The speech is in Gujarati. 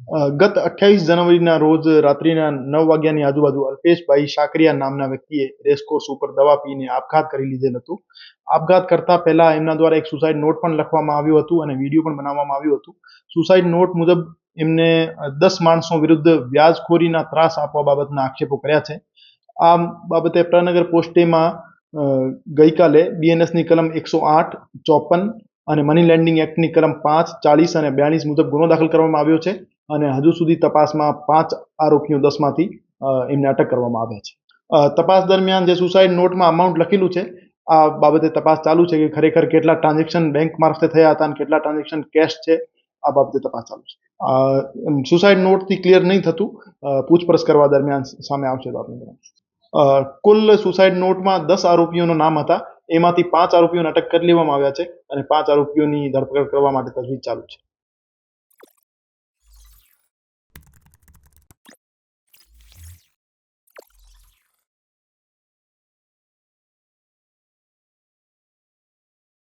ગત 28 જાન્યુઆરીના રોજ રાત્રિના 9 વાગ્યાની આજુબાજુ અલ્પેશભાઈ સાકરિયા નામના વ્યક્તિએ રેસકોર્સ ઉપર દવા પીને આપઘાત કરી લીધેલ હતું. આપઘાત કરતા પહેલા એમના દ્વારા એક સુસાઇડ નોટ પણ લખવામાં આવ્યું હતું અને વિડીયો પણ બનાવવામાં આવ્યું હતું. સુસાઇડ નોટ મુજબ એમને 10 માણસો વિરુદ્ધ વ્યાજખોરીના ત્રાસ આપવા બાબતના આક્ષેપો કર્યા છે. આ બાબતે પ્રનગર પોસ્ટેમાં ગઈકાલે બીએનએસની કલમ 108, 54 અને મની લેન્ડિંગ એક્ટની કલમ 5, 40 અને 42 મુજબ ગુનો દાખલ કરવામાં આવ્યો છે અને હજુ સુધી તપાસમાં 5 આરોપીઓ 10 માંથી એમને અટક કરવામાં આવ્યા છે. તપાસ દરમિયાન જે સુસાઇડ નોટમાં અમાઉન્ટ લખેલું છે આ બાબતે તપાસ ચાલુ છે કે ખરેખર કેટલા ટ્રાન્ઝેક્શન બેંક મારફતે થયા હતા અને કેટલા ટ્રાન્ઝેક્શન કેશ છે આ બાબતે તપાસ ચાલુ છે. સુસાઇડ નોટથી ક્લિયર નહીં થતું, પૂછપરછ કરવા દરમિયાન સામે આવશે તો આપણે જણાવીશું. કુલ સુસાઇડ નોટમાં 10 આરોપીઓના નામ હતા. એમાંથી 5 આરોપીઓને અટક કરી લેવામાં આવ્યા છે અને 5 આરોપીઓની ધરપકડ કરવા માટે તજવીજ ચાલુ છે.